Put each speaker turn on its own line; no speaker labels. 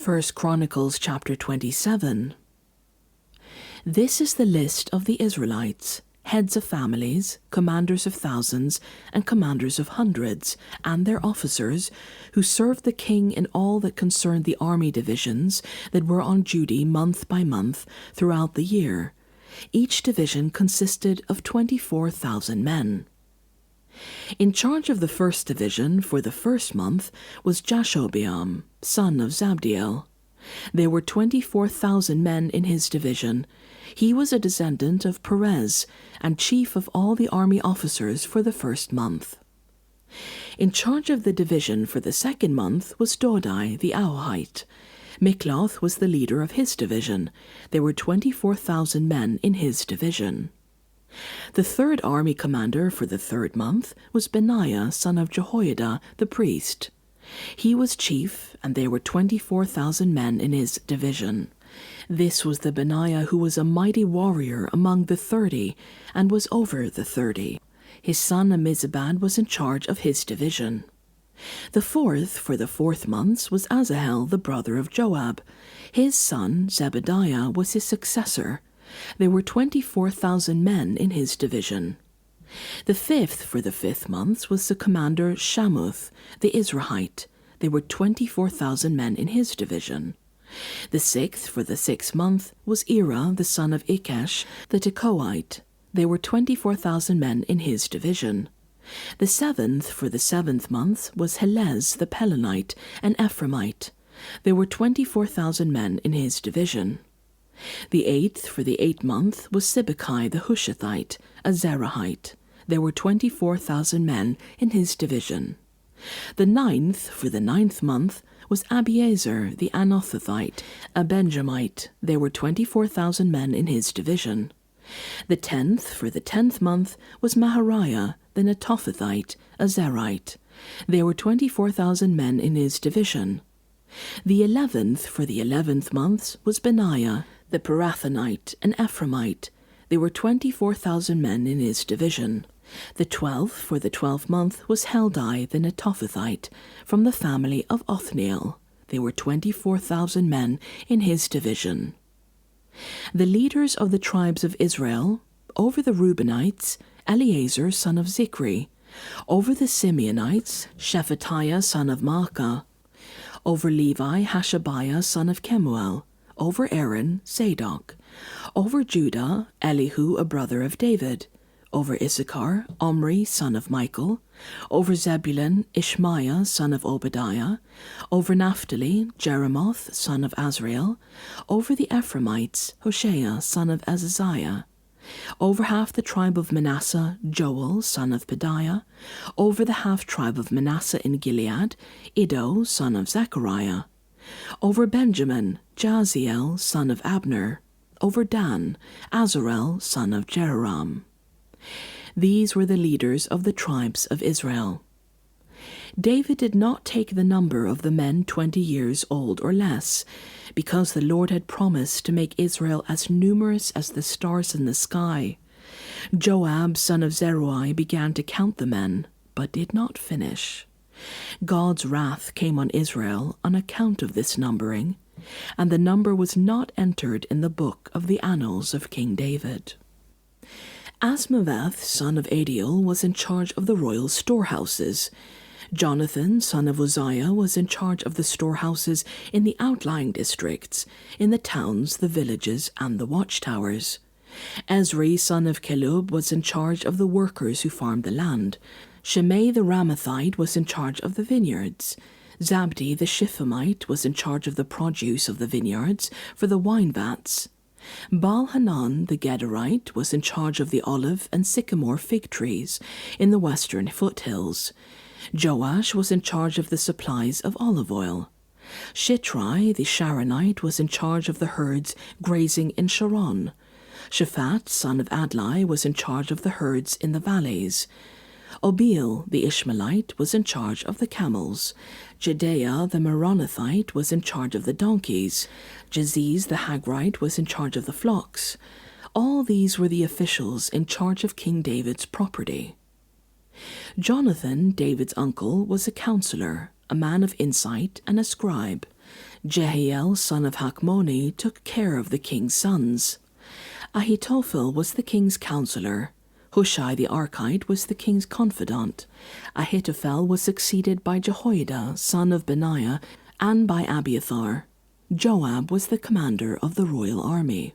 1 Chronicles chapter 27. This is the list of the Israelites, heads of families, commanders of thousands, and commanders of hundreds, and their officers, who served the king in all that concerned the army divisions that were on duty month by month throughout the year. Each division consisted of 24,000 men. In charge of the first division for the first month was Jashobeam, son of Zabdiel. There were 24,000 men in his division. He was a descendant of Perez and chief of all the army officers for the first month. In charge of the division for the second month was Dodai the Ahohite. Mikloth was the leader of his division. There were 24,000 men in his division. The third army commander for the third month was Benaiah, son of Jehoiada, the priest. He was chief, and there were 24,000 men in his division. This was the Benaiah who was a mighty warrior among the 30, and was over the 30. His son Amizabad was in charge of his division. The fourth for the fourth month was Asahel, the brother of Joab. His son Zebediah was his successor. There were 24,000 men in his division. The fifth for the fifth month was the commander Shamuth, the Israelite. There were 24,000 men in his division. The sixth for the sixth month was Ira, the son of Ikesh, the Tekoite. There were 24,000 men in his division. The seventh for the seventh month was Helez, the Pelonite, an Ephraimite. There were 24,000 men in his division. The eighth for the eighth month was Sibbecai the Hushathite, a Zerahite. There were 24,000 men in his division. The ninth for the ninth month was Abiezer the Anathothite, a Benjamite. There were 24,000 men in his division. The 10th for the 10th month was Mahariah the Netophathite, a Zerite. There were 24,000 men in his division. The 11th for the 11th month was Benaiah the Pirathonite, an Ephraimite. There were 24,000 men in his division. The 12th for the 12th month was Heldai the Netophathite, from the family of Othniel. There were 24,000 men in his division. The leaders of the tribes of Israel: over the Reubenites, Eleazar son of Zikri; over the Simeonites, Shephatiah son of Maacah; over Levi, Hashabiah son of Kemuel; over Aaron, Zadok; over Judah, Elihu, a brother of David; over Issachar, Omri son of Michael; over Zebulun, Ishmaiah son of Obadiah; over Naphtali, Jeremoth son of Azrael; over the Ephraimites, Hoshea son of Azaziah; over half the tribe of Manasseh, Joel son of Pedaiah; over the half-tribe of Manasseh in Gilead, Iddo son of Zechariah; over Benjamin, Jaziel son of Abner; over Dan, Azarel son of Jeroram. These were the leaders of the tribes of Israel. David did not take the number of the men 20 years old or less, because the Lord had promised to make Israel as numerous as the stars in the sky. Joab, son of Zeruiah, began to count the men, but did not finish. God's wrath came on Israel on account of this numbering, and the number was not entered in the book of the annals of King David. Asmaveth, son of Adiel, was in charge of the royal storehouses. Jonathan, son of Uzziah, was in charge of the storehouses in the outlying districts, in the towns, the villages, and the watchtowers. Ezri, son of Kelub, was in charge of the workers who farmed the land. Shimei the Ramathite was in charge of the vineyards. Zabdi the Shiphomite was in charge of the produce of the vineyards for the wine vats. Baal-Hanan the Gederite was in charge of the olive and sycamore fig trees in the western foothills. Joash was in charge of the supplies of olive oil. Shitrai the Sharonite was in charge of the herds grazing in Sharon. Shaphat, son of Adlai, was in charge of the herds in the valleys. Obil the Ishmaelite was in charge of the camels. Jedeah the Meronothite was in charge of the donkeys. Jaziz the Hagrite was in charge of the flocks. All these were the officials in charge of King David's property. Jonathan, David's uncle, was a counselor, a man of insight, and a scribe. Jehiel, son of Hakmoni, took care of the king's sons. Ahitophel was the king's counselor. Hushai the Archite was the king's confidant. Ahithophel was succeeded by Jehoiada, son of Benaiah, and by Abiathar. Joab was the commander of the royal army.